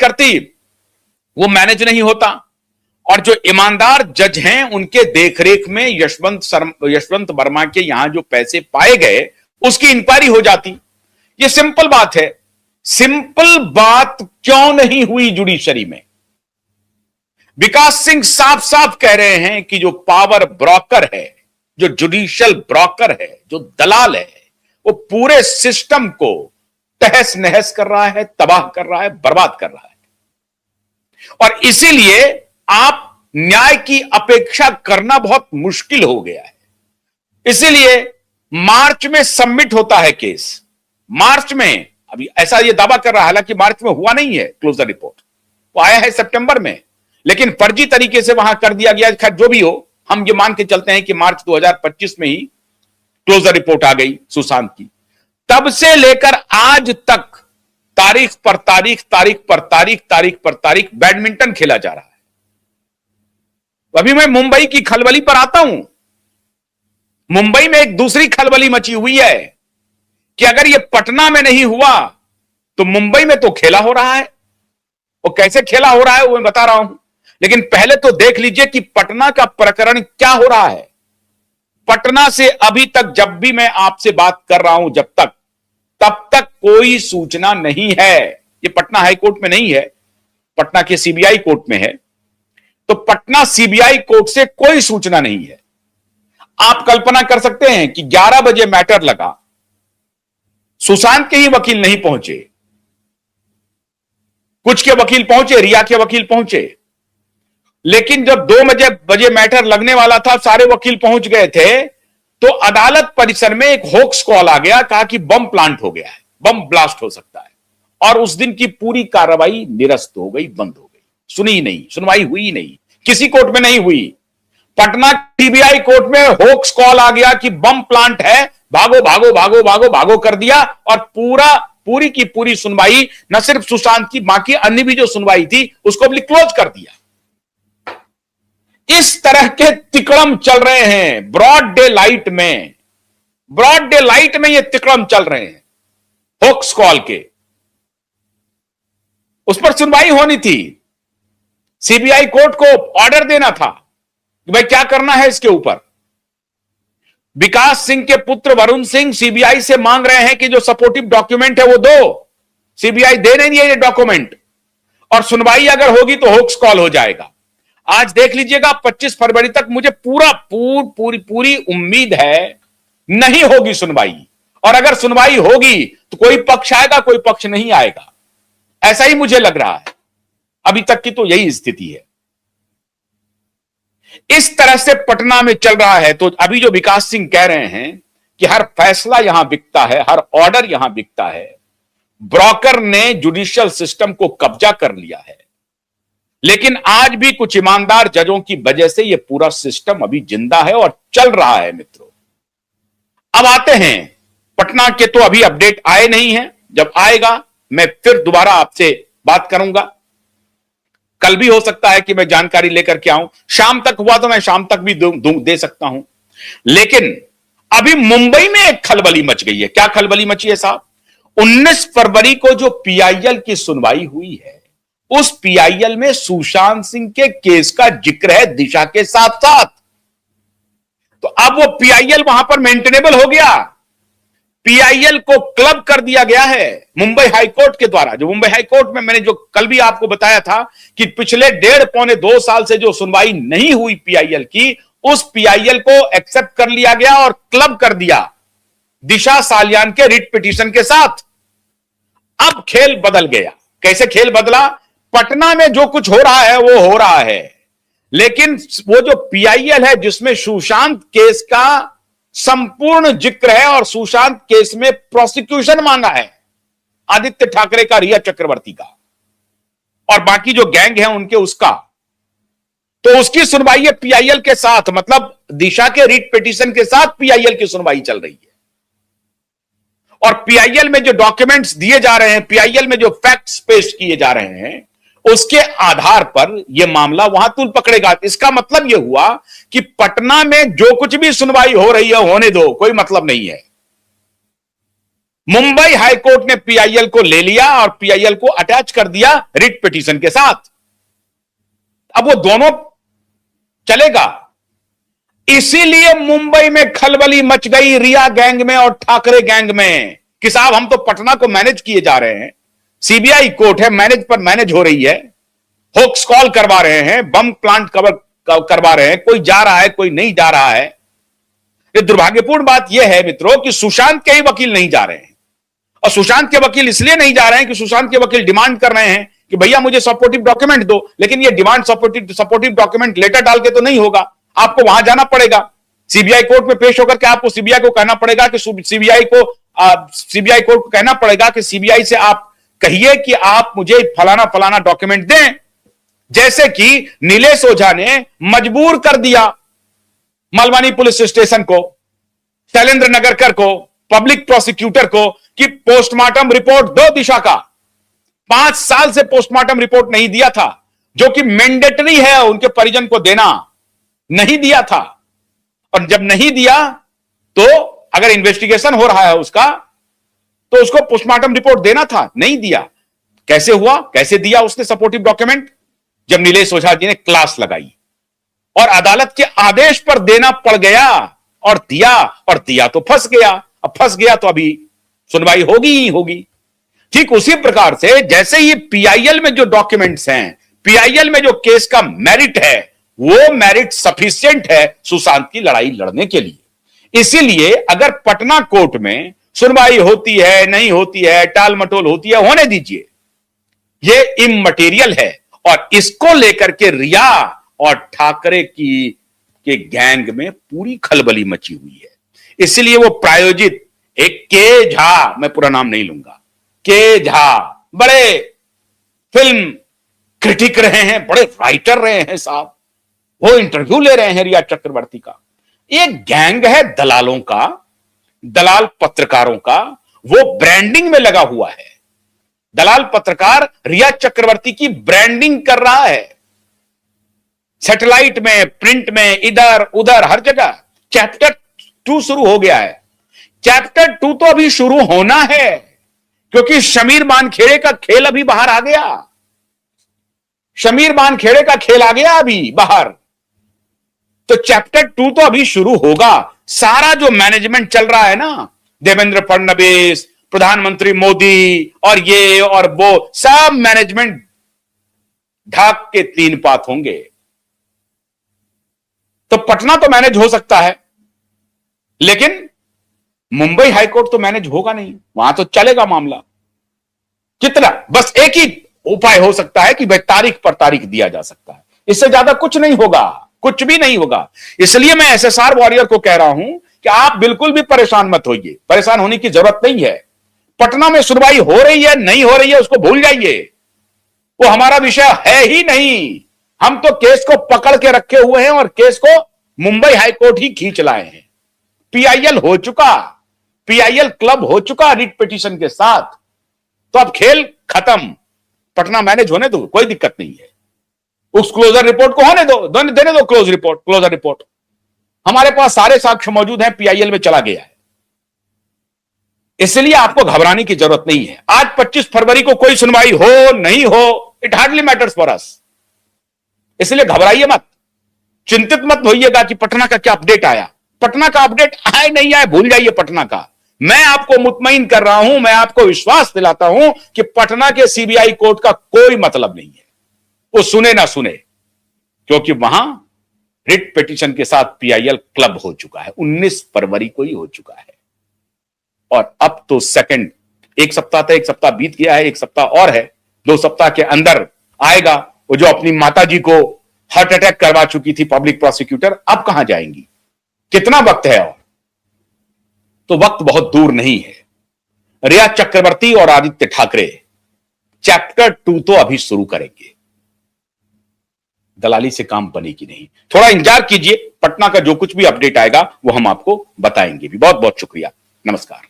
करती वो मैनेज नहीं होता, और जो ईमानदार जज हैं उनके देखरेख में यशवंत वर्मा के यहां जो पैसे पाए गए उसकी इंक्वायरी हो जाती। ये सिंपल बात है। सिंपल बात क्यों नहीं हुई जुडिशरी में? विकास सिंह साफ साफ कह रहे हैं कि जो पावर ब्रोकर है, जो जुडिशियल ब्रोकर है, जो दलाल है, वो पूरे सिस्टम को तहस नहस कर रहा है, तबाह कर रहा है, बर्बाद कर रहा है। और इसीलिए आप न्याय की अपेक्षा करना बहुत मुश्किल हो गया है। इसीलिए मार्च में सबमिट होता है केस। मार्च में, अभी ऐसा ये दावा कर रहा है, हालांकि मार्च में हुआ नहीं है क्लोजर रिपोर्ट, वो आया है सितंबर में, लेकिन फर्जी तरीके से वहां कर दिया गया। खैर जो भी हो, हम ये मान के चलते हैं कि मार्च 2025 में ही क्लोजर रिपोर्ट आ गई सुशांत की। तब से लेकर आज तक तारीख पर तारीख, तारीख पर तारीख, तारीख पर तारीख बैडमिंटन खेला जा रहा है। अभी मैं मुंबई की खलबली पर आता हूं। मुंबई में एक दूसरी खलबली मची हुई है कि अगर यह पटना में नहीं हुआ तो मुंबई में तो खेला हो रहा है। वो कैसे खेला हो रहा है वो मैं बता रहा हूं, लेकिन पहले तो देख लीजिए कि पटना का प्रकरण क्या हो रहा है। पटना से अभी तक जब भी मैं आपसे बात कर रहा हूं, तब तक कोई सूचना नहीं है। ये पटना हाईकोर्ट में नहीं है, पटना के सीबीआई कोर्ट में है। तो पटना सीबीआई कोर्ट से कोई सूचना नहीं है। आप कल्पना कर सकते हैं कि 11 बजे मैटर लगा, सुशांत के ही वकील नहीं पहुंचे, कुछ के वकील पहुंचे, रिया के वकील पहुंचे, लेकिन जब 2 बजे मैटर लगने वाला था, सारे वकील पहुंच गए थे, तो अदालत परिसर में एक होक्स कॉल आ गया, कहा कि बम प्लांट हो गया है, बम ब्लास्ट हो सकता है। और उस दिन की पूरी कार्रवाई निरस्त हो गई, बंद हो गई, सुनी नहीं, सुनवाई हुई नहीं, किसी कोर्ट में नहीं हुई। पटना सीबीआई कोर्ट में होक्स कॉल आ गया कि बम प्लांट है, भागो भागो भागो भागो भागो कर दिया, और पूरी की पूरी सुनवाई, न सिर्फ सुशांत की, बाकी अन्य भी जो सुनवाई थी उसको भी क्लोज कर दिया। इस तरह के तिकड़म चल रहे हैं ब्रॉड डे लाइट में, ब्रॉड डे लाइट में ये तिकड़म चल रहे हैं होक्स कॉल के। उस पर सुनवाई होनी थी, सीबीआई कोर्ट को ऑर्डर देना था कि भाई क्या करना है इसके ऊपर। विकास सिंह के पुत्र वरुण सिंह सीबीआई से मांग रहे हैं कि जो सपोर्टिव डॉक्यूमेंट है वो दो, सीबीआई दे नहीं है ये डॉक्यूमेंट, और सुनवाई अगर होगी तो होक्स कॉल हो जाएगा। आज देख लीजिएगा 25 फरवरी तक मुझे पूरी उम्मीद है नहीं होगी सुनवाई, और अगर सुनवाई होगी तो कोई पक्ष आएगा, कोई पक्ष नहीं आएगा, ऐसा ही मुझे लग रहा है। अभी तक की तो यही स्थिति है। इस तरह से पटना में चल रहा है। तो अभी जो विकास सिंह कह रहे हैं कि हर फैसला यहां बिकता है, हर ऑर्डर यहां बिकता है, ब्रोकर ने जुडिशियल सिस्टम को कब्जा कर लिया है, लेकिन आज भी कुछ ईमानदार जजों की वजह से यह पूरा सिस्टम अभी जिंदा है और चल रहा है। मित्रों, अब आते हैं पटना के, तो अभी अपडेट आए नहीं है, जब आएगा मैं फिर दोबारा आपसे बात करूंगा। कल भी हो सकता है कि मैं जानकारी लेकर के आऊं, शाम तक हुआ तो मैं शाम तक भी दे सकता हूं। लेकिन अभी मुंबई में एक खलबली मच गई है। क्या खलबली मची है साहब? 19 फरवरी को जो पीआईएल की सुनवाई हुई है, उस पीआईएल में सुशांत सिंह के केस का जिक्र है दिशा के साथ साथ। तो अब वो पीआईएल वहां पर मेंटेनेबल हो गया, पीआईएल को क्लब कर दिया गया है मुंबई हाईकोर्ट के द्वारा। जो मुंबई हाईकोर्ट में मैंने जो कल भी आपको बताया था कि पिछले 1.5-2 साल से जो सुनवाई नहीं हुई पीआईएल की, उस पीआईएल को एक्सेप्ट कर लिया गया और क्लब कर दिया दिशा सालियान के रिट पिटीशन के साथ। अब खेल बदल गया। कैसे खेल बदला? पटना में जो कुछ हो रहा है वो हो रहा है, लेकिन वो जो पीआईएल है जिसमें सुशांत केस का संपूर्ण जिक्र है, और सुशांत केस में प्रोसिक्यूशन मांगा है आदित्य ठाकरे का, रिया चक्रवर्ती का, और बाकी जो गैंग है उनके, उसका, तो उसकी सुनवाई है पीआईएल के साथ, मतलब दिशा के रिट पिटीशन के साथ पीआईएल की सुनवाई चल रही है। और पीआईएल में जो डॉक्यूमेंट्स दिए जा रहे हैं, पीआईएल में जो फैक्ट्स पेश किए जा रहे हैं, उसके आधार पर यह मामला वहां तूल पकड़ेगा। इसका मतलब यह हुआ कि पटना में जो कुछ भी सुनवाई हो रही है होने दो, कोई मतलब नहीं है। मुंबई हाईकोर्ट ने पीआईएल को ले लिया और पीआईएल को अटैच कर दिया रिट पिटीशन के साथ। अब वो दोनों चलेगा। इसीलिए मुंबई में खलबली मच गई रिया गैंग में और ठाकरे गैंग में कि साहब हम तो पटना को मैनेज किए जा रहे हैं, सीबीआई कोर्ट है, मैनेज पर मैनेज हो रही है, होक्स कॉल करवा रहे हैं, बम प्लांट कवर करवा रहे हैं, कोई जा रहा है कोई नहीं जा रहा है। ये दुर्भाग्यपूर्ण बात यह है मित्रों कि सुशांत के ही वकील नहीं जा रहे हैं। और सुशांत के वकील इसलिए नहीं जा रहे हैं कि सुशांत के वकील डिमांड कर रहे हैं कि भैया मुझे सपोर्टिव डॉक्यूमेंट दो, लेकिन ये डिमांड सपोर्टिव डॉक्यूमेंट लेटर डाल के तो नहीं होगा, आपको वहां जाना पड़ेगा, सीबीआई कोर्ट में पेश होकर के आपको सीबीआई को कहना पड़ेगा कि सीबीआई कोर्ट को कहना पड़ेगा कि सीबीआई से आप कहिए कि आप मुझे फलाना फलाना डॉक्यूमेंट दें। जैसे कि नीलेश ओझा ने मजबूर कर दिया मलवानी पुलिस स्टेशन को, शैलेंद्र नगरकर को, पब्लिक प्रोसिक्यूटर को कि पोस्टमार्टम रिपोर्ट दो दिशा का। 5 साल से पोस्टमार्टम रिपोर्ट नहीं दिया था, जो कि मैंडेटरी है उनके परिजन को देना, नहीं दिया था। और जब नहीं दिया तो अगर इन्वेस्टिगेशन हो रहा है उसका, तो उसको पोस्टमार्टम रिपोर्ट देना था, नहीं दिया। कैसे हुआ, कैसे दिया उसने सपोर्टिव डॉक्यूमेंट? जब नीलेश ओझा जी ने क्लास लगाई और अदालत के आदेश पर देना पड़ गया और दिया तो फंस गया। अब फंस गया तो अभी सुनवाई होगी ही होगी। ठीक उसी प्रकार से जैसे ये पीआईएल में जो डॉक्यूमेंट्स हैं, पीआईएल में जो केस का मेरिट है, वो मेरिट सफिशिएंट है सुशांत की लड़ाई लड़ने के लिए। इसीलिए अगर पटना कोर्ट में सुनवाई होती है नहीं होती है, टाल मटोल होती है, होने दीजिए, ये इममटेरियल है। और इसको लेकर के रिया और ठाकरे के गैंग में पूरी खलबली मची हुई है। इसलिए वो प्रायोजित एक के झा, मैं पूरा नाम नहीं लूंगा, के झा बड़े फिल्म क्रिटिक रहे हैं, बड़े राइटर रहे हैं साहब, वो इंटरव्यू ले रहे हैं रिया चक्रवर्ती का। एक गैंग है दलालों का, दलाल पत्रकारों का, वो ब्रांडिंग में लगा हुआ है। दलाल पत्रकार रिया चक्रवर्ती की ब्रांडिंग कर रहा है, सैटेलाइट में, प्रिंट में, इधर उधर हर जगह। चैप्टर 2 शुरू हो गया है। चैप्टर 2 तो अभी शुरू होना है, क्योंकि शमीर मानखेड़े का खेल अभी बाहर आ गया। शमीर मानखेड़े का खेल आ गया अभी बाहर, तो चैप्टर 2 तो अभी शुरू होगा। सारा जो मैनेजमेंट चल रहा है ना, देवेंद्र फडणवीस, प्रधानमंत्री मोदी और ये और वो, सब मैनेजमेंट ढाक के 3 पात होंगे। तो पटना तो मैनेज हो सकता है, लेकिन मुंबई हाईकोर्ट तो मैनेज होगा नहीं, वहां तो चलेगा मामला। कितना, बस एक ही उपाय हो सकता है कि भाई तारीख पर तारीख दिया जा सकता है, इससे ज्यादा कुछ नहीं होगा, कुछ भी नहीं होगा। इसलिए मैं एसएसआर वॉरियर को कह रहा हूं कि आप बिल्कुल भी परेशान मत होइए, परेशान होने की जरूरत नहीं है। पटना में सुनवाई हो रही है नहीं हो रही है उसको भूल जाइए, वो हमारा विषय है ही नहीं। हम तो केस को पकड़ के रखे हुए हैं और केस को मुंबई हाईकोर्ट ही खींच लाए हैं। पीआईएल हो चुका, पीआईएल क्लब हो चुका रिट पिटीशन के साथ, तो अब खेल खत्म। पटना मैनेज होने दो, कोई दिक्कत नहीं है। उस क्लोजर रिपोर्ट को होने दो, देने दो क्लोजर रिपोर्ट। हमारे पास सारे साक्ष्य मौजूद हैं, पीआईएल में चला गया है। इसलिए आपको घबराने की जरूरत नहीं है। आज 25 फरवरी को कोई सुनवाई हो नहीं हो, it hardly matters for us. इसलिए घबराइए मत, चिंतित मत होइएगा कि पटना का क्या अपडेट आया। पटना का अपडेट आए नहीं आए भूल जाइए पटना का। मैं आपको मुतमईन कर रहा हूं, मैं आपको विश्वास दिलाता हूं कि पटना के सीबीआई कोर्ट का कोई मतलब नहीं है, वो सुने ना सुने, क्योंकि वहां रिट पिटीशन के साथ पीआईएल क्लब हो चुका है, 19 फरवरी को ही हो चुका है। और अब तो सेकंड, एक सप्ताह था, एक सप्ताह बीत गया है, एक सप्ताह और है, 2 सप्ताह के अंदर आएगा। वो जो अपनी माताजी को हार्ट अटैक करवा चुकी थी पब्लिक प्रोसिक्यूटर, अब कहां जाएंगी, कितना वक्त है और? तो वक्त बहुत दूर नहीं है। रिया चक्रवर्ती और आदित्य ठाकरे चैप्टर 2 तो अभी शुरू करेंगे। दलाली से काम बनेगी नहीं, थोड़ा इंतजार कीजिए, पटना का जो कुछ भी अपडेट आएगा वो हम आपको बताएंगे भी। बहुत बहुत शुक्रिया, नमस्कार।